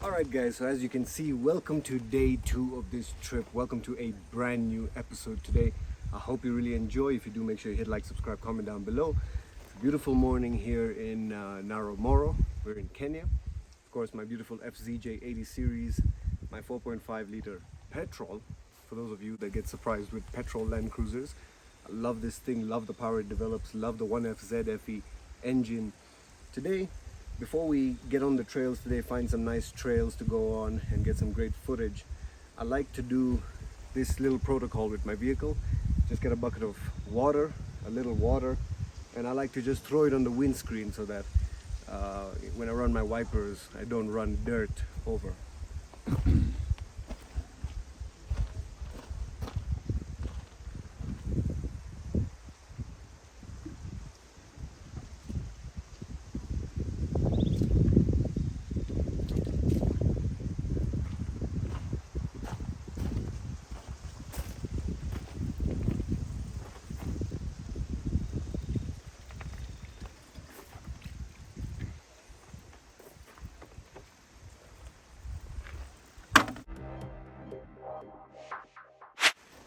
Alright guys, so as you can see, welcome to day 2 of this trip. Welcome to a brand new episode today. I hope you really enjoy. If you do, make sure you hit like, subscribe, comment down below. It's a beautiful morning here in Naro Moru. We're in Kenya. Of course, my beautiful FZJ80 Series, my 4.5 liter petrol. For those of you that get surprised with petrol Land Cruisers, I love this thing, love the power it develops, love the 1FZ engine. Today, before we get on the trails today, find some nice trails to go on and get some great footage, I like to do this little protocol with my vehicle. Just get a bucket of water, a little water, and I like to just throw it on the windscreen so that when I run my wipers, I don't run dirt over.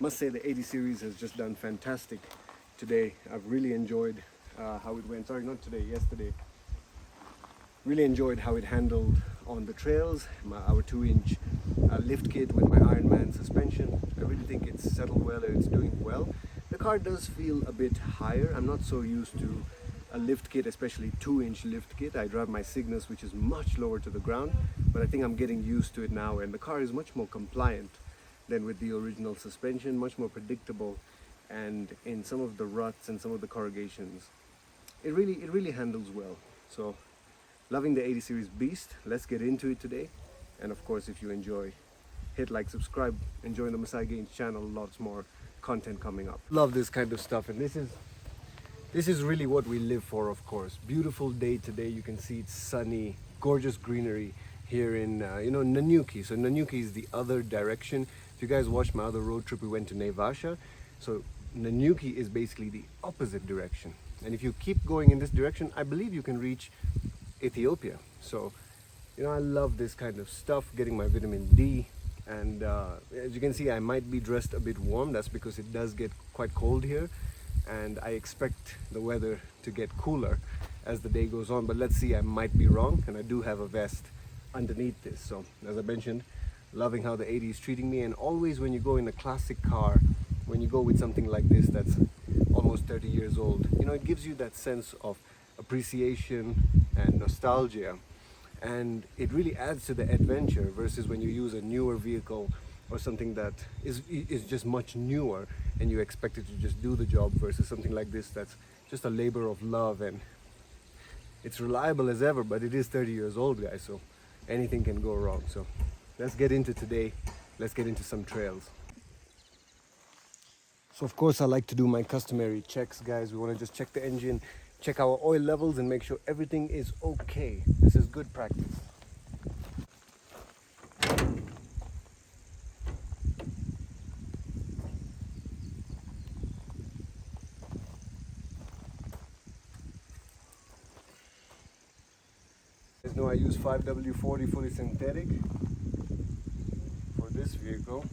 Must say the 80 series has just done fantastic today. I've really enjoyed how it went. Sorry, not today, yesterday. Really enjoyed how it handled on the trails. Our 2-inch lift kit with my Ironman suspension. I really think it's settled well and it's doing well. The car does feel a bit higher. I'm not so used to a lift kit, especially 2-inch lift kit. I drive my Cygnus, which is much lower to the ground, but I think I'm getting used to it now, and the car is much more compliant than with the original suspension, much more predictable, and in some of the ruts and some of the corrugations, it really handles well. So, loving the 80 series beast. Let's get into it today, and of course, if you enjoy, hit like, subscribe, and join the Masai Gains channel. Lots more content coming up. Love this kind of stuff, and this is really what we live for. Of course, beautiful day today. You can see it's sunny, gorgeous greenery here in Nanyuki. So Nanyuki is the other direction. If you guys watched my other road trip, we went to Naivasha. So Nanyuki is basically the opposite direction. And if you keep going in this direction, I believe you can reach Ethiopia. So, I love this kind of stuff, getting my vitamin D. And as you can see, I might be dressed a bit warm. That's because it does get quite cold here. And I expect the weather to get cooler as the day goes on. But let's see, I might be wrong. And I do have a vest underneath this. So, as I mentioned, loving how the 80 is treating me. And always when you go in a classic car, when you go with something like this that's almost 30 years old, it gives you that sense of appreciation and nostalgia, and it really adds to the adventure versus when you use a newer vehicle or something that is just much newer and you expect it to just do the job, versus something like this that's just a labor of love. And it's reliable as ever, but it is 30 years old, guys, so anything can go wrong. So let's get into today. Let's get into some trails. So of course I like to do my customary checks, guys. We want to just check the engine, check our oil levels, and make sure everything is okay. This is good practice. As you know, I use 5W40 fully synthetic for this vehicle.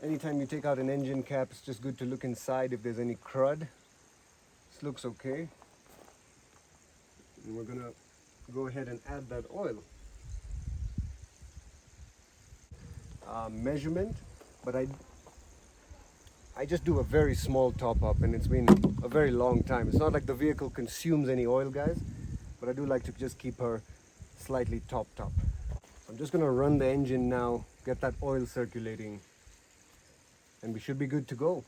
Anytime you take out an engine cap, it's just good to look inside if there's any crud. This looks okay. And we're gonna go ahead and add that oil. Measurement, but I just do a very small top up, and it's been a very long time. It's not like the vehicle consumes any oil, guys, but I do like to just keep her slightly topped up. I'm just gonna run the engine now, get that oil circulating, and we should be good to go.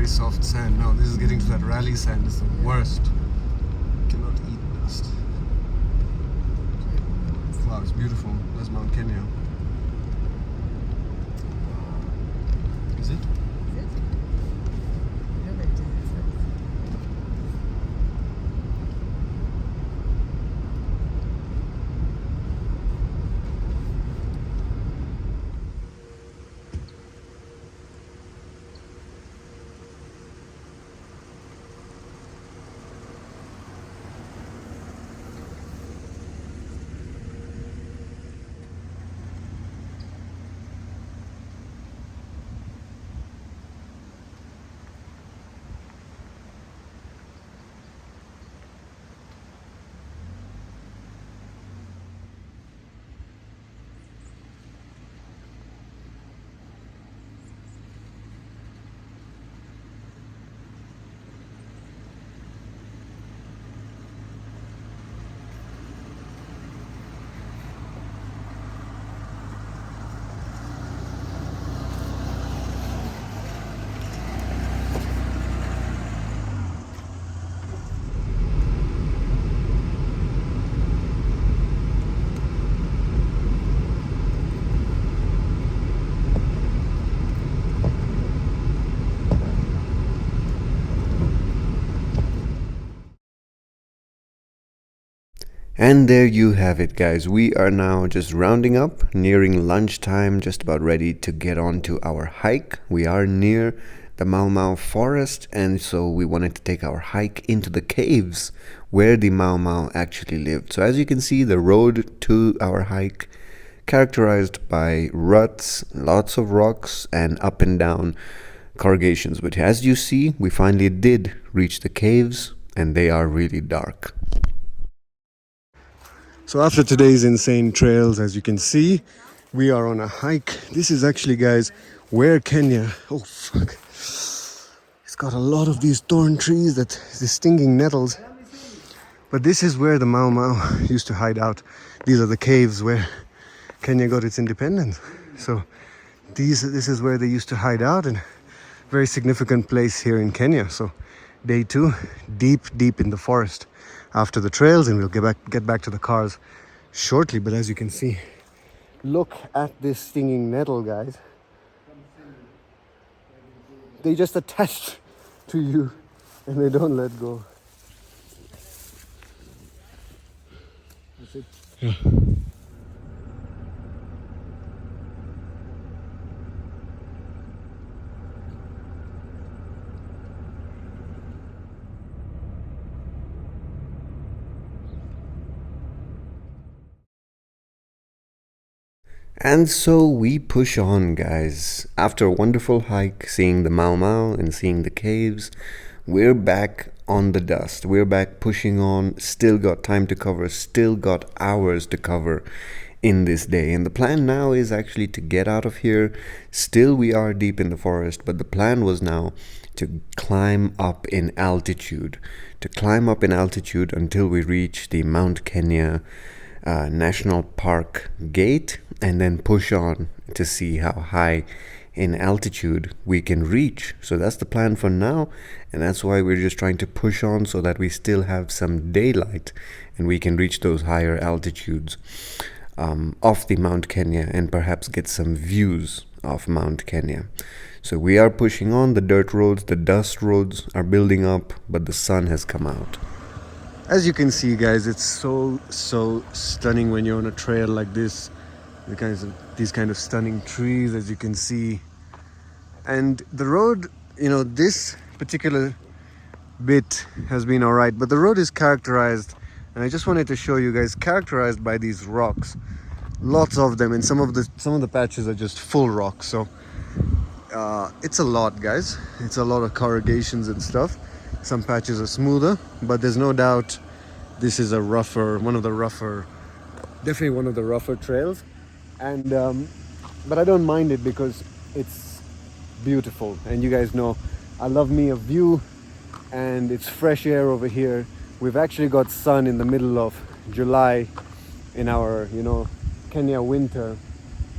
very soft sand. Now this is getting to that rally sand. It's the worst. Cannot eat dust. Wow, it's beautiful. That's Mount Kenya. Is it? And there you have it, guys. We are now just rounding up, nearing lunchtime, just about ready to get on to our hike. We are near the Mau Mau forest, and so we wanted to take our hike into the caves where the Mau Mau actually lived. So as you can see, the road to our hike characterized by ruts, lots of rocks, and up and down corrugations. But as you see, we finally did reach the caves, and they are really dark. So after today's insane trails, as you can see, we are on a hike. This is actually, guys, where Kenya... Oh, fuck. It's got a lot of these thorn trees, the stinging nettles. But this is where the Mau Mau used to hide out. These are the caves where Kenya got its independence. So this is where they used to hide out, and very significant place here in Kenya. So day 2, deep in the forest after the trails, and we'll get back to the cars shortly. But as you can see, look at this stinging nettle, guys. They just attach to you and they don't let go. That's it. Yeah. And so we push on, guys. After a wonderful hike, seeing the Mau Mau and seeing the caves, we're back on the dust. We're back pushing on, still got time to cover, still got hours to cover in this day. And the plan now is actually to get out of here. Still we are deep in the forest, but the plan was now to climb up in altitude. To climb up in altitude until we reach the Mount Kenya National Park gate, and then push on to see how high in altitude we can reach. So that's the plan for now, and that's why we're just trying to push on so that we still have some daylight and we can reach those higher altitudes of the Mount Kenya and perhaps get some views of Mount Kenya. So we are pushing on. The dirt roads, the dust roads are building up, but the sun has come out. As you can see, guys, it's so stunning when you're on a trail like this. These kind of stunning trees, as you can see. And the road, this particular bit has been all right, but the road is characterized, and I just wanted to show you guys, characterized by these rocks. Lots of them, and some of the patches are just full rocks. So it's a lot, guys. It's a lot of corrugations and stuff. Some patches are smoother, but there's no doubt this is definitely one of the rougher trails. And but I don't mind it because it's beautiful, and you guys know I love me a view, and it's fresh air over here. We've actually got sun in the middle of July in our Kenya winter,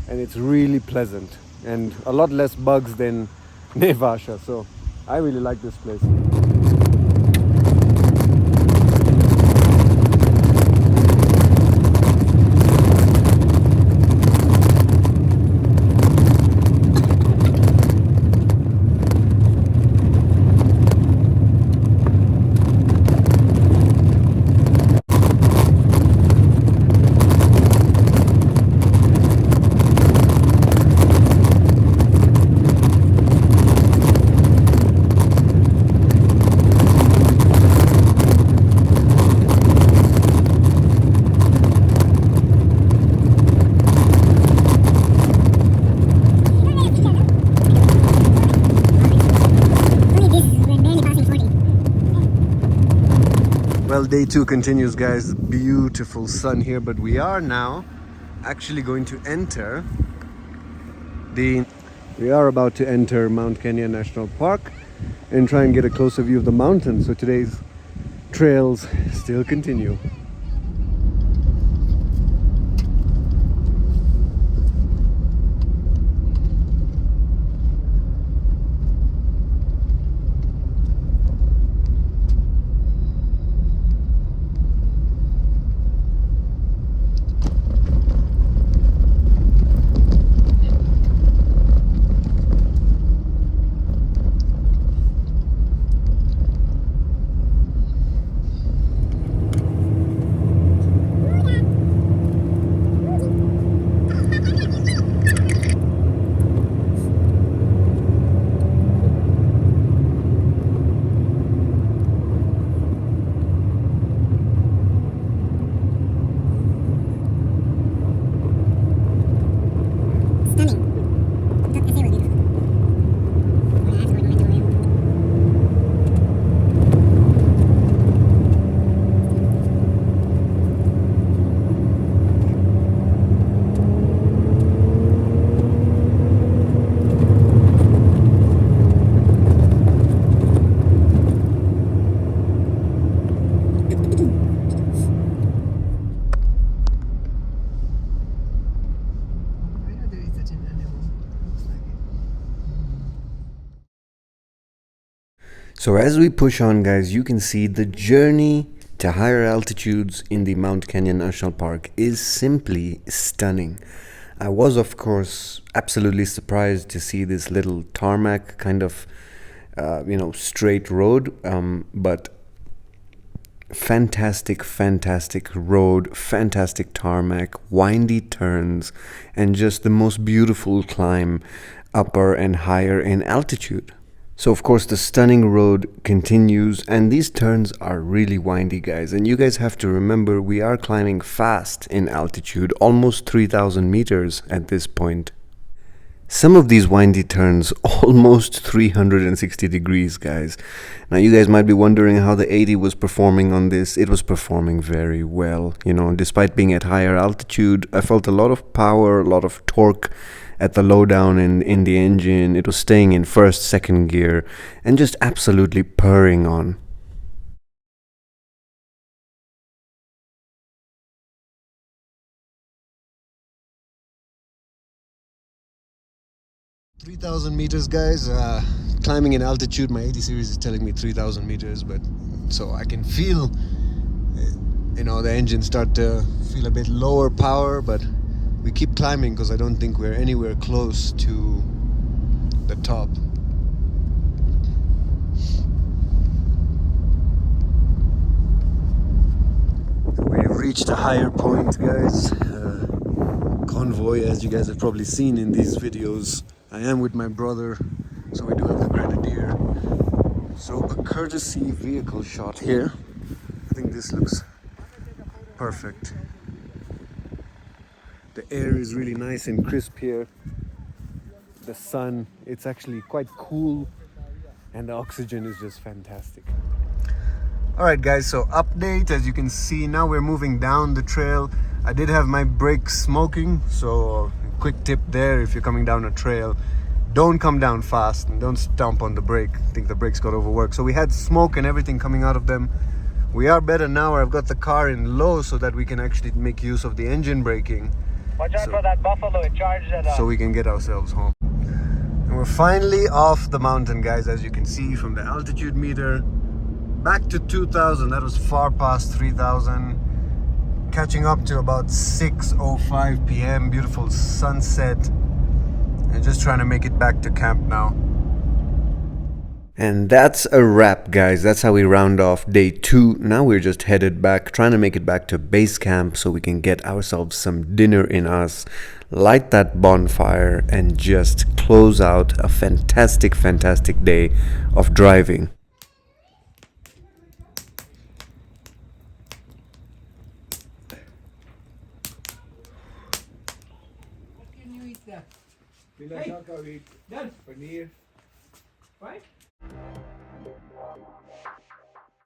and it's really pleasant and a lot less bugs than Naivasha. So I really like this place. Well, day 2 continues, guys. Beautiful sun here, but we are now actually going to enter we are about to enter Mount Kenya National Park and try and get a closer view of the mountains. So today's trails still continue. So as we push on, guys, you can see the journey to higher altitudes in the Mount Kenya National Park is simply stunning. I was, of course, absolutely surprised to see this little tarmac kind of, straight road, but fantastic road, fantastic tarmac, windy turns, and just the most beautiful climb upper and higher in altitude. So of course the stunning road continues, and these turns are really windy, guys, and you guys have to remember we are climbing fast in altitude, almost 3,000 meters at this point. Some of these windy turns almost 360 degrees, guys. Now you guys might be wondering how the 80 was performing on this. It was performing very well. Despite being at higher altitude, I felt a lot of power, a lot of torque at the lowdown in the engine. It was staying in first, second gear, and just absolutely purring on. "3,000 meters, guys. Climbing in altitude, my 80 series is telling me 3,000 meters, but so I can feel, the engine start to feel a bit lower power, but we keep climbing because I don't think we're anywhere close to the top. We've reached a higher point, guys. Convoy, as you guys have probably seen in these videos. I am with my brother, so we do have the Grenadier. So a courtesy vehicle shot here. I think this looks perfect. The air is really nice and crisp here. The sun, it's actually quite cool, and the oxygen is just fantastic. Alright guys, so update, as you can see, now we're moving down the trail. I did have my brakes smoking, so quick tip there, if you're coming down a trail, don't come down fast and don't stomp on the brake. I think the brakes got overworked. So we had smoke and everything coming out of them. We are better now. I've got the car in low so that we can actually make use of the engine braking. Watch out for that buffalo, it charged at so we can get ourselves home. And we're finally off the mountain, guys, as you can see from the altitude meter. Back to 2,000, that was far past 3,000. Catching up to about 6:05 p.m. Beautiful sunset. And just trying to make it back to camp now. And that's a wrap, guys. That's how we round off day 2. Now we're just headed back, trying to make it back to base camp so we can get ourselves some dinner in us, light that bonfire, and just close out a fantastic, fantastic day of driving. What can you eat there? Hey, Paneer.